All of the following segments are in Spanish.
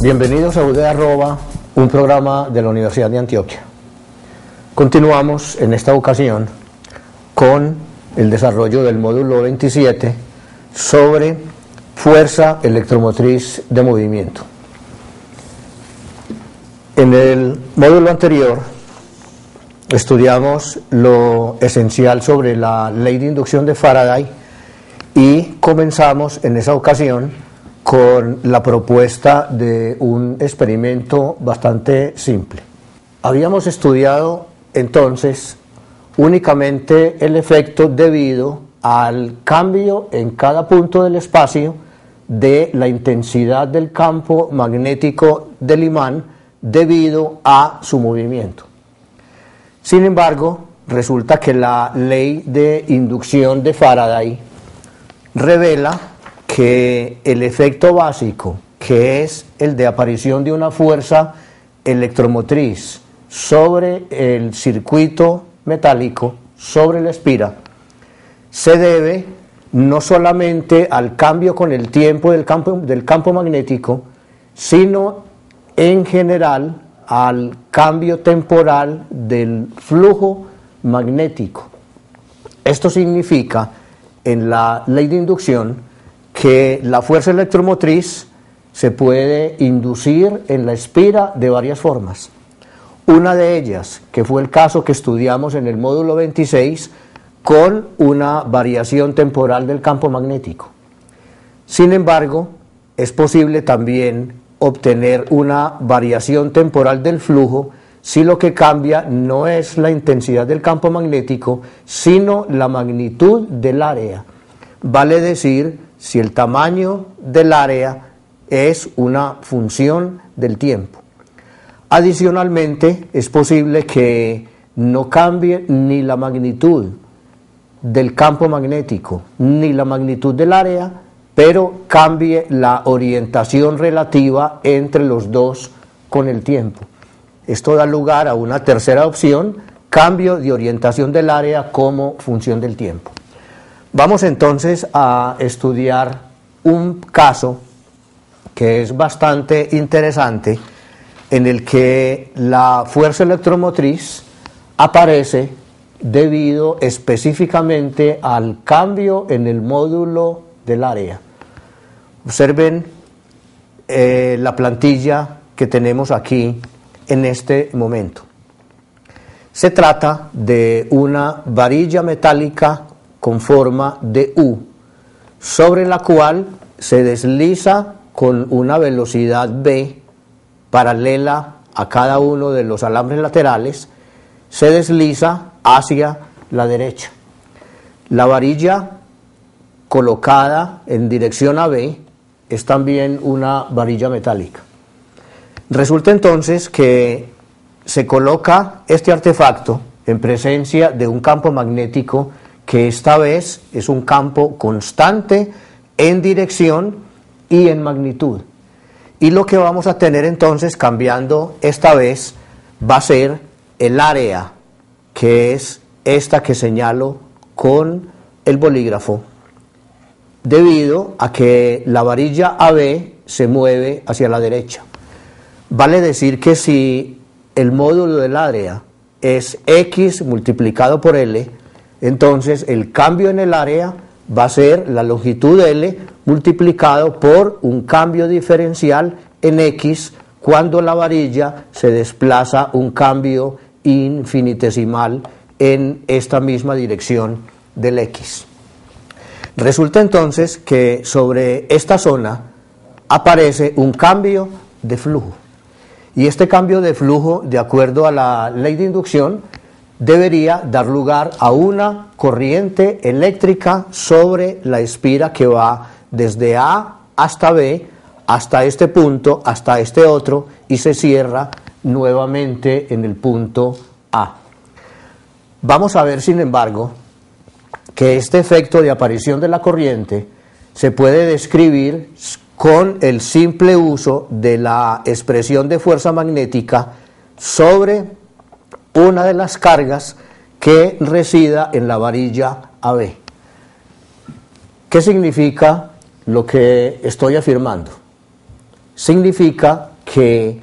Bienvenidos a UD Arroba, un programa de la Universidad de Antioquia. Continuamos en esta ocasión con el desarrollo del módulo 27 sobre fuerza electromotriz de movimiento. En el módulo anterior estudiamos lo esencial sobre la ley de inducción de Faraday y comenzamos en esa ocasión con la propuesta de un experimento bastante simple. Habíamos estudiado entonces únicamente el efecto debido al cambio en cada punto del espacio de la intensidad del campo magnético del imán debido a su movimiento. Sin embargo, resulta que la ley de inducción de Faraday revela que el efecto básico, que es el de aparición de una fuerza electromotriz sobre el circuito metálico, sobre la espira, se debe no solamente al cambio con el tiempo del campo magnético, sino en general al cambio temporal del flujo magnético. Esto significa, en la ley de inducción, que la fuerza electromotriz se puede inducir en la espira de varias formas. Una de ellas, que fue el caso que estudiamos en el módulo 26, con una variación temporal del campo magnético. Sin embargo, es posible también obtener una variación temporal del flujo si lo que cambia no es la intensidad del campo magnético, sino la magnitud del área. Vale decir, si el tamaño del área es una función del tiempo. Adicionalmente, es posible que no cambie ni la magnitud del campo magnético ni la magnitud del área, pero cambie la orientación relativa entre los dos con el tiempo. Esto da lugar a una tercera opción, cambio de orientación del área como función del tiempo. Vamos entonces a estudiar un caso que es bastante interesante, en el que la fuerza electromotriz aparece debido específicamente al cambio en el módulo del área. Observen la plantilla que tenemos aquí en este momento. Se trata de una varilla metálica con forma de U, sobre la cual se desliza con una velocidad v paralela a cada uno de los alambres laterales, se desliza hacia la derecha. La varilla colocada en dirección a B es también una varilla metálica. Resulta entonces que se coloca este artefacto en presencia de un campo magnético que esta vez es un campo constante en dirección y en magnitud. Y lo que vamos a tener entonces cambiando esta vez va a ser el área, que es esta que señalo con el bolígrafo, debido a que la varilla AB se mueve hacia la derecha. Vale decir que si el módulo del área es X multiplicado por L, entonces el cambio en el área va a ser la longitud L multiplicado por un cambio diferencial en X cuando la varilla se desplaza un cambio infinitesimal en esta misma dirección del X. Resulta entonces que sobre esta zona aparece un cambio de flujo. Y este cambio de flujo, de acuerdo a la ley de inducción, debería dar lugar a una corriente eléctrica sobre la espira que va desde A hasta B, hasta este punto, hasta este otro, y se cierra nuevamente en el punto A. Vamos a ver, sin embargo, que este efecto de aparición de la corriente se puede describir con el simple uso de la expresión de fuerza magnética sobre una de las cargas que resida en la varilla AB. ¿Qué significa lo que estoy afirmando? significa que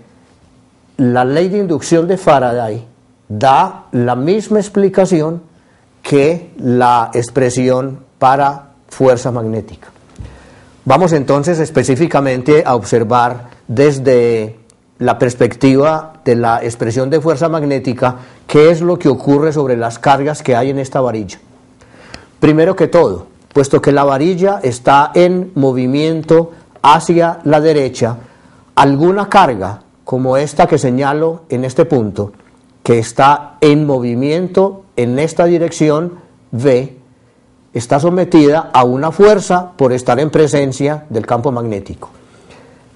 la ley de inducción de Faraday da la misma explicación que la expresión para fuerza magnética. Vamos entonces específicamente a observar desde la perspectiva de la expresión de fuerza magnética qué es lo que ocurre sobre las cargas que hay en esta varilla. Primero que todo, puesto que la varilla está en movimiento hacia la derecha, alguna carga como esta que señalo en este punto, que está en movimiento en esta dirección V, está sometida a una fuerza por estar en presencia del campo magnético.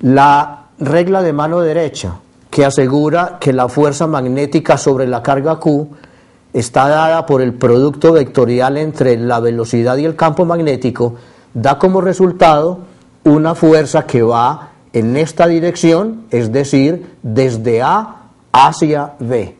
La regla de mano derecha, que asegura que la fuerza magnética sobre la carga Q está dada por el producto vectorial entre la velocidad y el campo magnético, da como resultado una fuerza que va en esta dirección, es decir, desde A hacia B.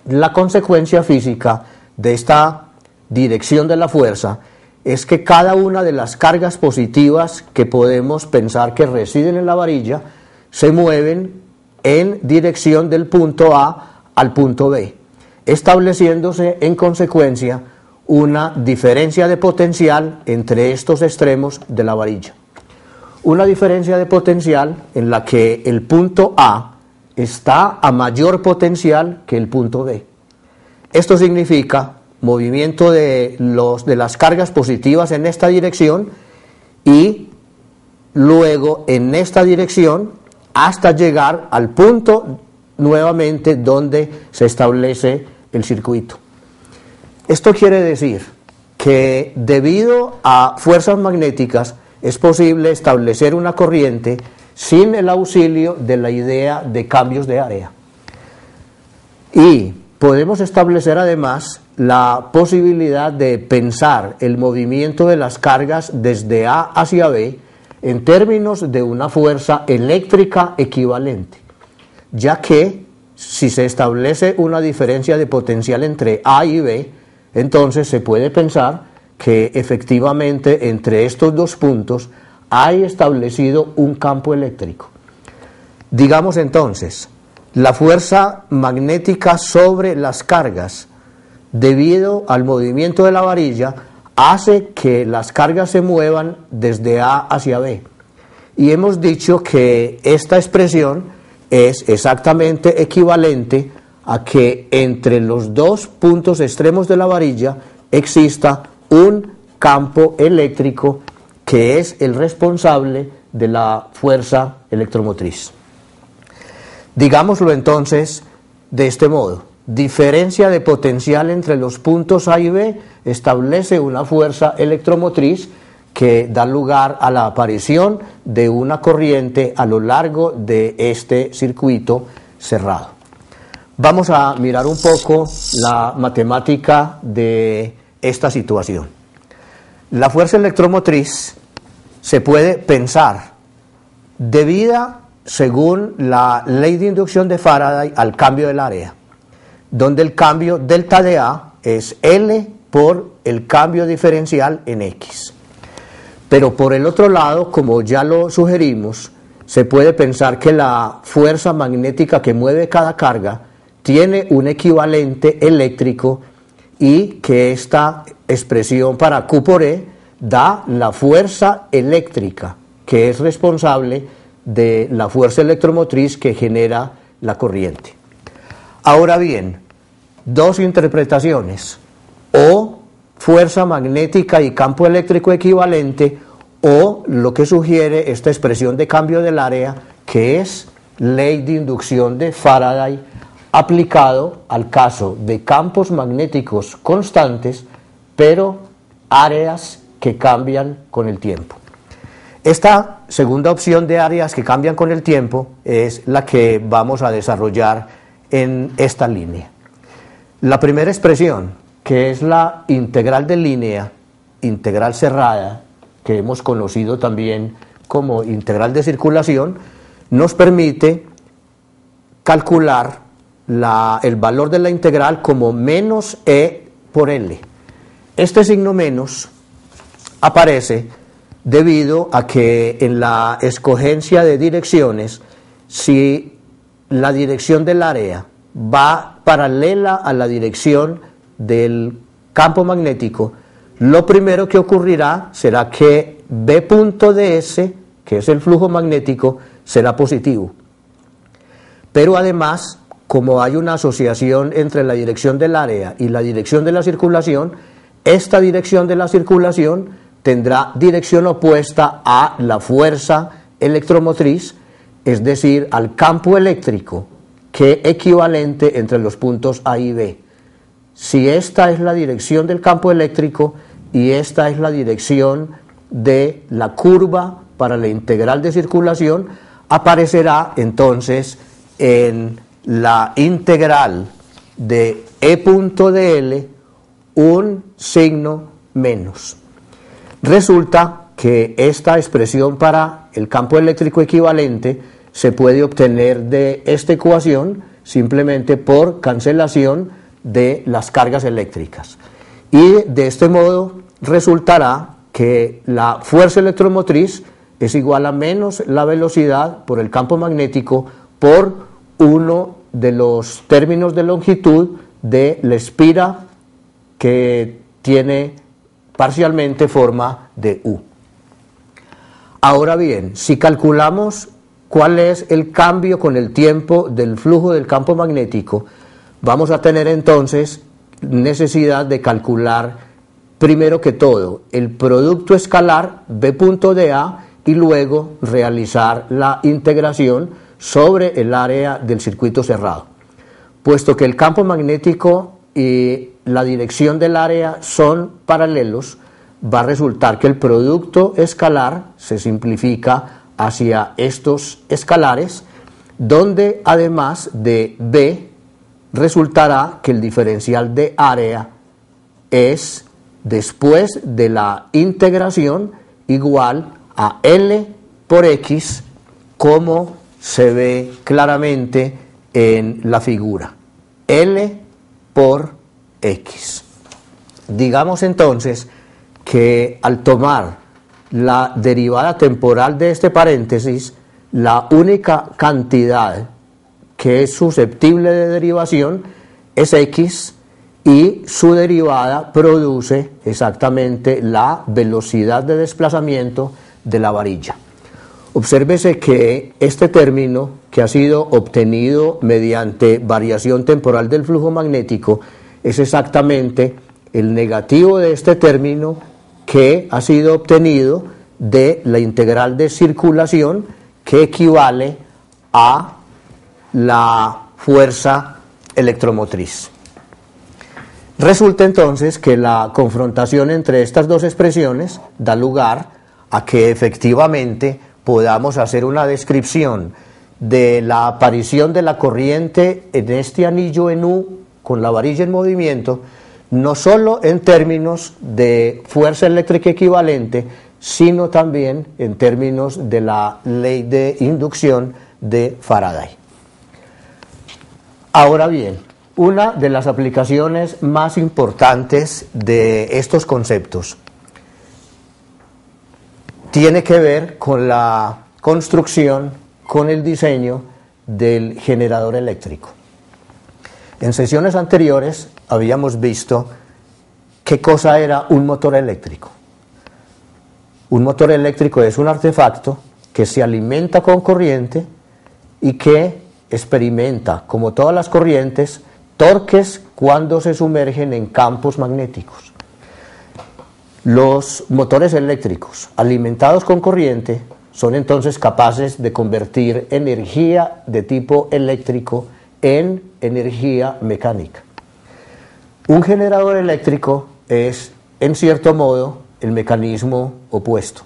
La consecuencia física de esta dirección de la fuerza es que cada una de las cargas positivas que podemos pensar que residen en la varilla se mueven en dirección del punto A al punto B, estableciéndose en consecuencia una diferencia de potencial entre estos extremos de la varilla. Una diferencia de potencial en la que el punto A está a mayor potencial que el punto B. Esto significa movimiento de las cargas positivas en esta dirección y luego en esta dirección hasta llegar al punto nuevamente donde se establece el circuito. Esto quiere decir que debido a fuerzas magnéticas es posible establecer una corriente sin el auxilio de la idea de cambios de área. Y podemos establecer además la posibilidad de pensar el movimiento de las cargas desde A hacia B en términos de una fuerza eléctrica equivalente, ya que si se establece una diferencia de potencial entre A y B, entonces se puede pensar que efectivamente entre estos dos puntos hay establecido un campo eléctrico. Digamos entonces, la fuerza magnética sobre las cargas debido al movimiento de la varilla hace que las cargas se muevan desde A hacia B. Y hemos dicho que esta expresión es exactamente equivalente a que entre los dos puntos extremos de la varilla exista un campo eléctrico que es el responsable de la fuerza electromotriz. Digámoslo entonces de este modo: diferencia de potencial entre los puntos A y B establece una fuerza electromotriz que da lugar a la aparición de una corriente a lo largo de este circuito cerrado. Vamos a mirar un poco la matemática de esta situación. La fuerza electromotriz se puede pensar debida, según la ley de inducción de Faraday, al cambio del área, donde el cambio delta de A es L por el cambio diferencial en X. Pero por el otro lado, como ya lo sugerimos, se puede pensar que la fuerza magnética que mueve cada carga tiene un equivalente eléctrico y que esta expresión para Q por E da la fuerza eléctrica que es responsable de la fuerza electromotriz que genera la corriente. Ahora bien, dos interpretaciones: o fuerza magnética y campo eléctrico equivalente, o lo que sugiere esta expresión de cambio del área, que es ley de inducción de Faraday aplicado al caso de campos magnéticos constantes, pero áreas que cambian con el tiempo. Esta segunda opción de áreas que cambian con el tiempo es la que vamos a desarrollar en esta línea. La primera expresión, que es la integral de línea, integral cerrada, que hemos conocido también como integral de circulación, nos permite calcular el valor de la integral como menos E por L. Este signo menos aparece debido a que en la escogencia de direcciones, si la dirección del área va paralela a la dirección del campo magnético, lo primero que ocurrirá será que B.ds, que es el flujo magnético, será positivo. Pero además, como hay una asociación entre la dirección del área y la dirección de la circulación, esta dirección de la circulación tendrá dirección opuesta a la fuerza electromotriz, es decir, al campo eléctrico, que es equivalente entre los puntos A y B. Si esta es la dirección del campo eléctrico y esta es la dirección de la curva para la integral de circulación, aparecerá entonces en la integral de E.dl un signo menos. Resulta que esta expresión para el campo eléctrico equivalente se puede obtener de esta ecuación simplemente por cancelación de las cargas eléctricas. Y de este modo resultará que la fuerza electromotriz es igual a menos la velocidad por el campo magnético por uno de los términos de longitud de la espira que tiene parcialmente forma de U. Ahora bien, si calculamos cuál es el cambio con el tiempo del flujo del campo magnético, vamos a tener entonces necesidad de calcular primero que todo el producto escalar B.dA y luego realizar la integración sobre el área del circuito cerrado. Puesto que el campo magnético y la dirección del área son paralelos, va a resultar que el producto escalar se simplifica hacia estos escalares, donde además de B resultará que el diferencial de área es, después de la integración, igual a L por X, como se ve claramente en la figura. L por X. Digamos entonces que al tomar la derivada temporal de este paréntesis, la única cantidad que es susceptible de derivación es X, y su derivada produce exactamente la velocidad de desplazamiento de la varilla. Obsérvese que este término, que ha sido obtenido mediante variación temporal del flujo magnético, es exactamente el negativo de este término que ha sido obtenido de la integral de circulación, que equivale a la fuerza electromotriz. Resulta entonces que la confrontación entre estas dos expresiones da lugar a que efectivamente podamos hacer una descripción de la aparición de la corriente en este anillo en U con la varilla en movimiento, no solo en términos de fuerza eléctrica equivalente, sino también en términos de la ley de inducción de Faraday. Ahora bien, una de las aplicaciones más importantes de estos conceptos tiene que ver con la construcción, con el diseño del generador eléctrico. En sesiones anteriores habíamos visto qué cosa era un motor eléctrico. Un motor eléctrico es un artefacto que se alimenta con corriente y que experimenta, como todas las corrientes, torques cuando se sumergen en campos magnéticos. Los motores eléctricos alimentados con corriente son entonces capaces de convertir energía de tipo eléctrico en energía mecánica. Un generador eléctrico es, en cierto modo, el mecanismo opuesto.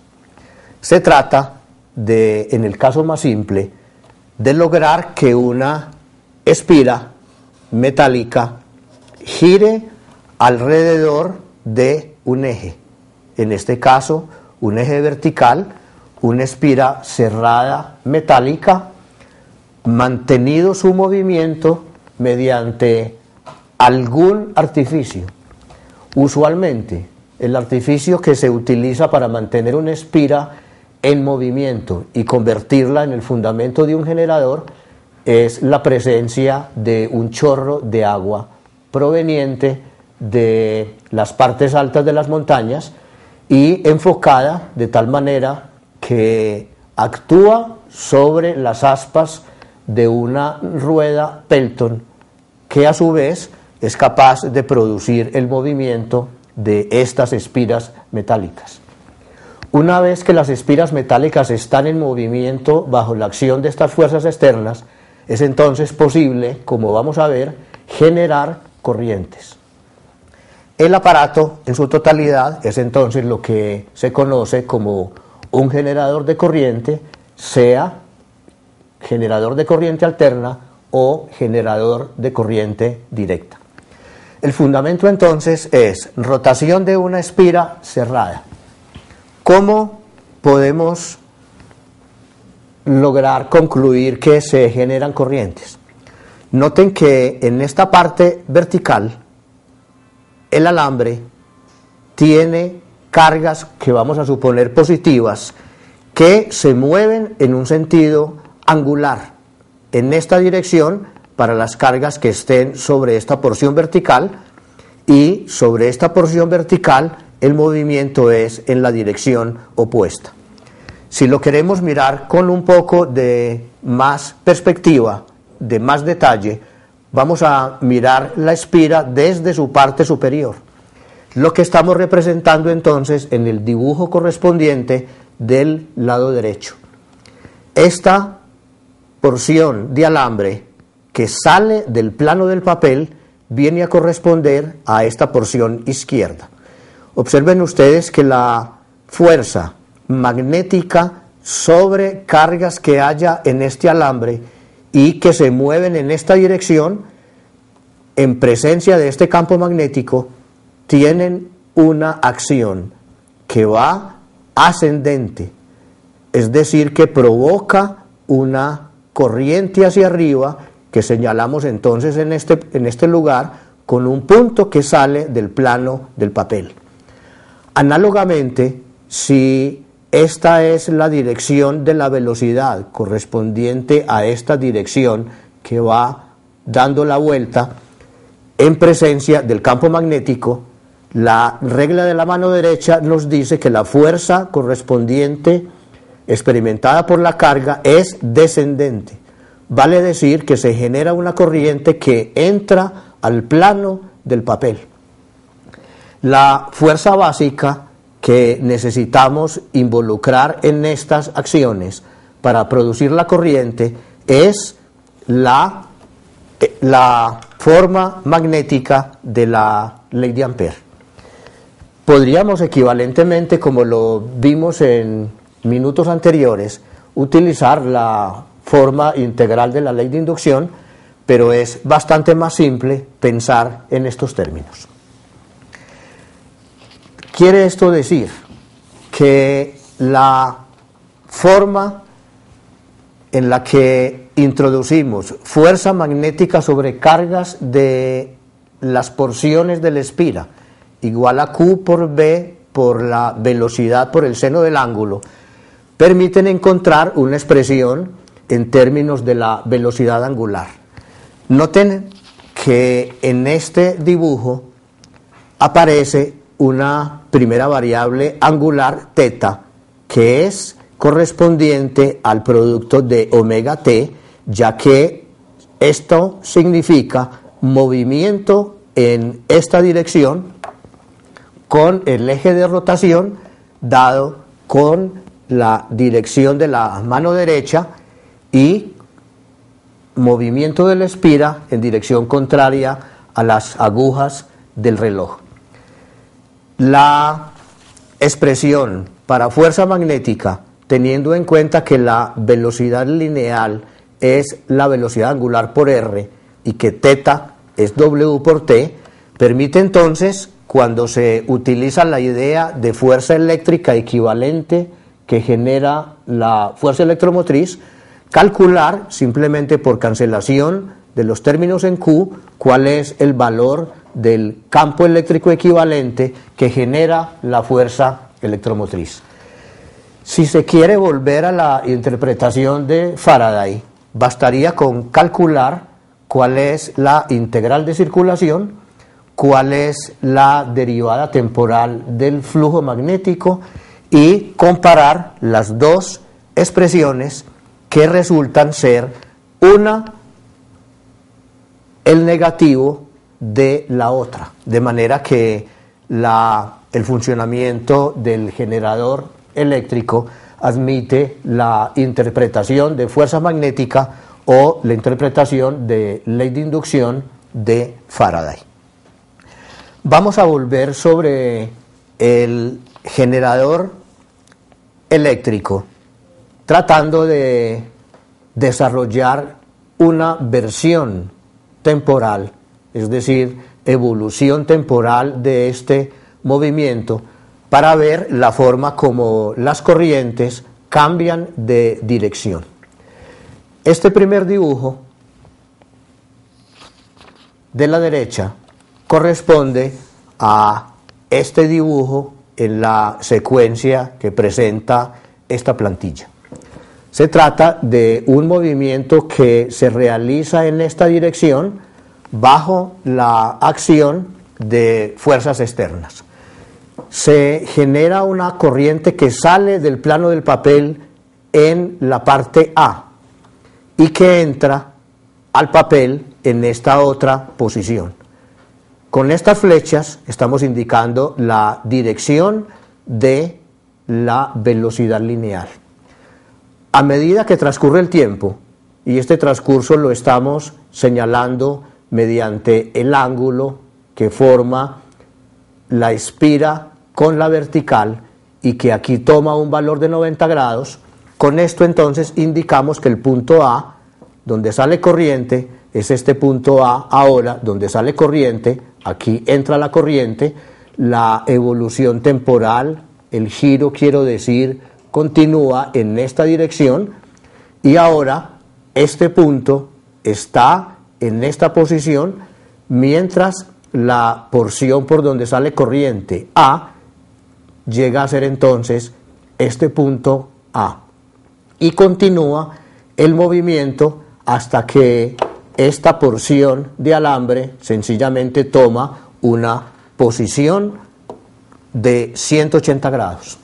Se trata de, en el caso más simple, de lograr que una espira metálica gire alrededor de un eje, en este caso un eje vertical, una espira cerrada metálica, mantenido su movimiento mediante algún artificio, usualmente el artificio que se utiliza para mantener una espira en movimiento y convertirla en el fundamento de un generador es la presencia de un chorro de agua proveniente de las partes altas de las montañas y enfocada de tal manera que actúa sobre las aspas de una rueda Pelton que a su vez es capaz de producir el movimiento de estas espiras metálicas. Una vez que las espiras metálicas están en movimiento bajo la acción de estas fuerzas externas, es entonces posible, como vamos a ver, generar corrientes. El aparato en su totalidad es entonces lo que se conoce como un generador de corriente, sea generador de corriente alterna o generador de corriente directa. El fundamento entonces es rotación de una espira cerrada. ¿Cómo podemos lograr concluir que se generan corrientes? Noten que en esta parte vertical el alambre tiene cargas que vamos a suponer positivas que se mueven en un sentido angular en esta dirección para las cargas que estén sobre esta porción vertical, y sobre esta porción vertical el movimiento es en la dirección opuesta. Si lo queremos mirar con un poco de más perspectiva, de más detalle, vamos a mirar la espira desde su parte superior, lo que estamos representando entonces en el dibujo correspondiente del lado derecho. Esta porción de alambre que sale del plano del papel viene a corresponder a esta porción izquierda. Observen ustedes que la fuerza magnética sobre cargas que haya en este alambre y que se mueven en esta dirección, en presencia de este campo magnético, tienen una acción que va ascendente, es decir, que provoca una corriente hacia arriba que señalamos entonces en este lugar con un punto que sale del plano del papel. Análogamente, si esta es la dirección de la velocidad correspondiente a esta dirección que va dando la vuelta en presencia del campo magnético, la regla de la mano derecha nos dice que la fuerza correspondiente experimentada por la carga es descendente. Vale decir que se genera una corriente que entra al plano del papel. La fuerza básica que necesitamos involucrar en estas acciones para producir la corriente es la forma magnética de la ley de Ampère. Podríamos equivalentemente, como lo vimos en minutos anteriores, utilizar la forma integral de la ley de inducción, pero es bastante más simple pensar en estos términos. Quiere esto decir que la forma en la que introducimos fuerza magnética sobre cargas de las porciones de la espira igual a Q por B por la velocidad por el seno del ángulo, permiten encontrar una expresión en términos de la velocidad angular. Noten que en este dibujo aparece una primera variable angular θ que es correspondiente al producto de omega t, ya que esto significa movimiento en esta dirección con el eje de rotación dado con la dirección de la mano derecha y movimiento de la espira en dirección contraria a las agujas del reloj. La expresión para fuerza magnética, teniendo en cuenta que la velocidad lineal es la velocidad angular por r y que θ es w por t, permite entonces, cuando se utiliza la idea de fuerza eléctrica equivalente que genera la fuerza electromotriz, calcular simplemente por cancelación de los términos en Q cuál es el valor del campo eléctrico equivalente que genera la fuerza electromotriz. Si se quiere volver a la interpretación de Faraday, bastaría con calcular cuál es la integral de circulación, cuál es la derivada temporal del flujo magnético y comparar las dos expresiones que resultan ser una el negativo de la otra, de manera que el funcionamiento del generador eléctrico admite la interpretación de fuerza magnética o la interpretación de ley de inducción de Faraday. Vamos a volver sobre el generador eléctrico, tratando de desarrollar una versión temporal, es decir, evolución temporal de este movimiento, para ver la forma como las corrientes cambian de dirección. Este primer dibujo de la derecha corresponde a este dibujo en la secuencia que presenta esta plantilla. Se trata de un movimiento que se realiza en esta dirección bajo la acción de fuerzas externas. Se genera una corriente que sale del plano del papel en la parte A y que entra al papel en esta otra posición. Con estas flechas estamos indicando la dirección de la velocidad lineal. A medida que transcurre el tiempo, y este transcurso lo estamos señalando mediante el ángulo que forma la espira con la vertical y que aquí toma un valor de 90 grados, con esto entonces indicamos que el punto A, donde sale corriente, es este punto A ahora, donde sale corriente, aquí entra la corriente, la evolución temporal, el giro quiero decir, continúa en esta dirección y ahora este punto está en esta posición mientras la porción por donde sale corriente A llega a ser entonces este punto A y continúa el movimiento hasta que esta porción de alambre sencillamente toma una posición de 180 grados.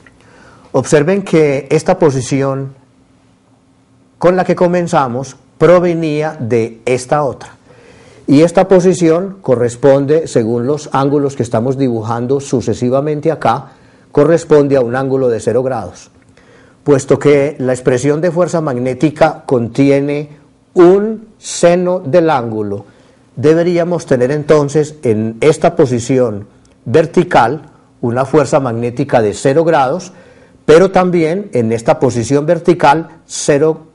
Observen que esta posición con la que comenzamos provenía de esta otra. Y esta posición corresponde, según los ángulos que estamos dibujando sucesivamente acá, corresponde a un ángulo de 0 grados. Puesto que la expresión de fuerza magnética contiene un seno del ángulo, deberíamos tener entonces en esta posición vertical una fuerza magnética de 0 grados, pero también en esta posición vertical cero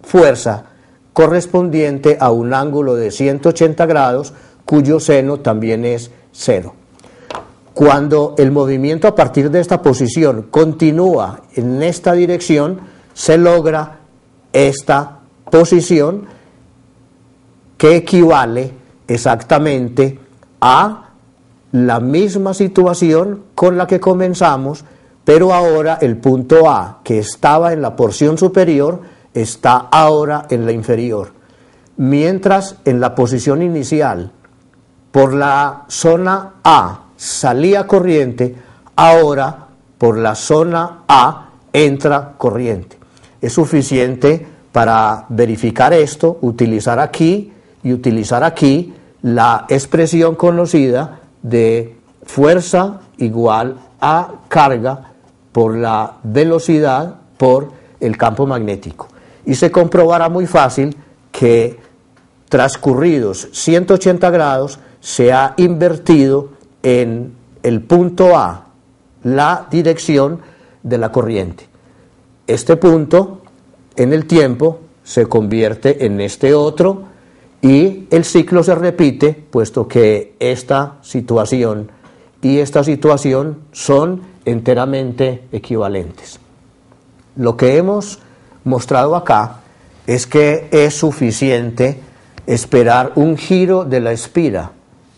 fuerza correspondiente a un ángulo de 180 grados cuyo seno también es 0. Cuando el movimiento a partir de esta posición continúa en esta dirección, se logra esta posición que equivale exactamente a la misma situación con la que comenzamos, pero ahora el punto A, que estaba en la porción superior, está ahora en la inferior. Mientras en la posición inicial, por la zona A salía corriente, ahora por la zona A entra corriente. Es suficiente para verificar esto, utilizar aquí y utilizar aquí la expresión conocida de fuerza igual a carga por la velocidad por el campo magnético. Y se comprobará muy fácil que transcurridos 180 grados se ha invertido en el punto A la dirección de la corriente. Este punto en el tiempo se convierte en este otro y el ciclo se repite, puesto que esta situación y esta situación son enteramente equivalentes. Lo que hemos mostrado acá es que es suficiente esperar un giro de la espira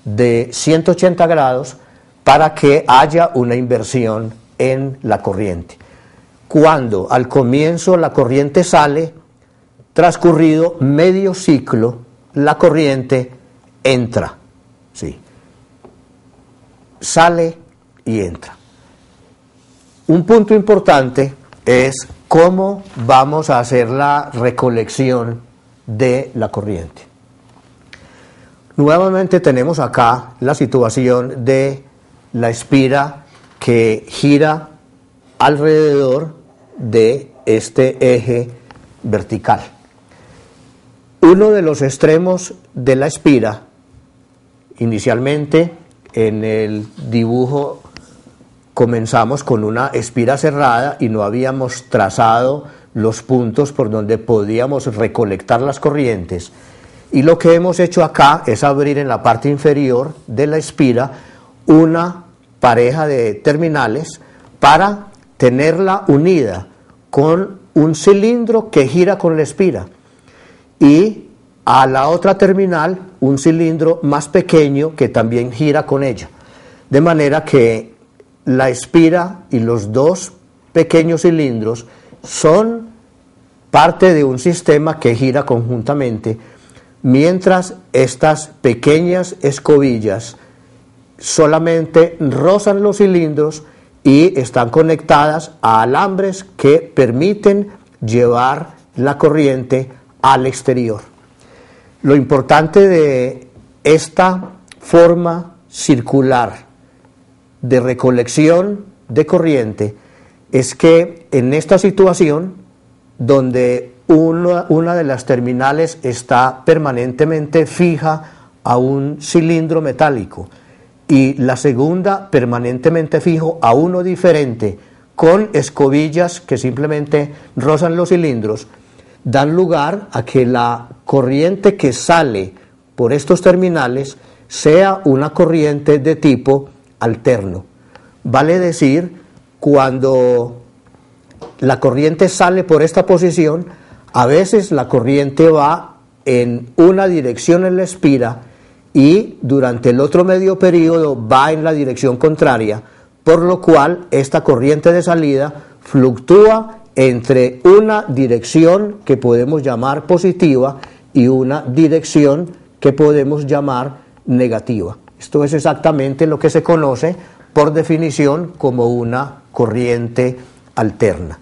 de 180 grados para que haya una inversión en la corriente. Cuando al comienzo la corriente sale, transcurrido medio ciclo, la corriente entra, ¿sí? Sale y entra. Un punto importante es cómo vamos a hacer la recolección de la corriente. Nuevamente tenemos acá la situación de la espira que gira alrededor de este eje vertical. Uno de los extremos de la espira, inicialmente en el dibujo comenzamos con una espira cerrada y no habíamos trazado los puntos por donde podíamos recolectar las corrientes, y lo que hemos hecho acá es abrir en la parte inferior de la espira una pareja de terminales para tenerla unida con un cilindro que gira con la espira, y a la otra terminal un cilindro más pequeño que también gira con ella, de manera que la espira y los dos pequeños cilindros son parte de un sistema que gira conjuntamente, mientras estas pequeñas escobillas solamente rozan los cilindros y están conectadas a alambres que permiten llevar la corriente al exterior. Lo importante de esta forma circular de recolección de corriente es que en esta situación, donde una de las terminales está permanentemente fija a un cilindro metálico y la segunda permanentemente fijo a uno diferente, con escobillas que simplemente rozan los cilindros, dan lugar a que la corriente que sale por estos terminales sea una corriente de tipo alterno. Vale decir, cuando la corriente sale por esta posición, a veces la corriente va en una dirección en la espira y durante el otro medio periodo va en la dirección contraria, por lo cual esta corriente de salida fluctúa entre una dirección que podemos llamar positiva y una dirección que podemos llamar negativa. Esto es exactamente lo que se conoce por definición como una corriente alterna.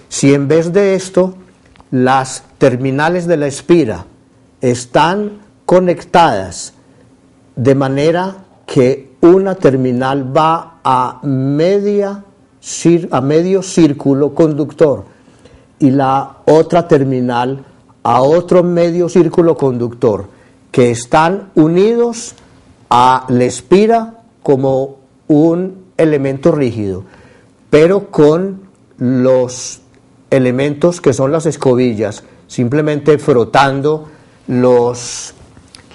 Si en vez de esto las terminales de la espira están conectadas de manera que una terminal va a medio círculo conductor y la otra terminal a otro medio círculo conductor, que están unidos a la espira como un elemento rígido, pero con los elementos que son las escobillas simplemente frotando las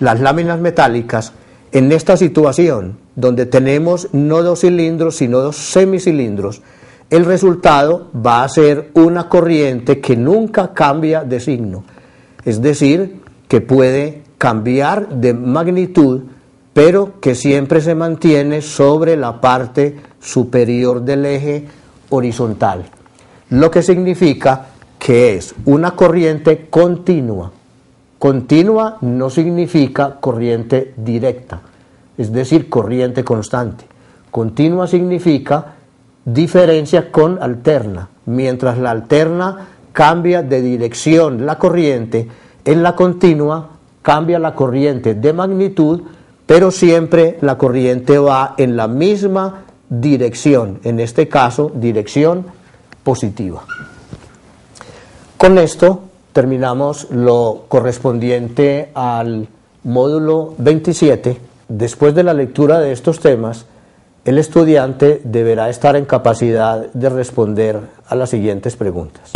láminas metálicas. En esta situación, donde tenemos no dos cilindros sino dos semicilindros, el resultado va a ser una corriente que nunca cambia de signo, es decir, que puede cambiar de magnitud, pero que siempre se mantiene sobre la parte superior del eje horizontal, lo que significa que es una corriente continua. Continua no significa corriente directa, es decir, corriente constante. Continua significa diferencia con alterna. Mientras la alterna cambia de dirección la corriente, en la continua cambia la corriente de magnitud, pero siempre la corriente va en la misma dirección, en este caso dirección positiva. Con esto terminamos lo correspondiente al módulo 27. Después de la lectura de estos temas, el estudiante deberá estar en capacidad de responder a las siguientes preguntas.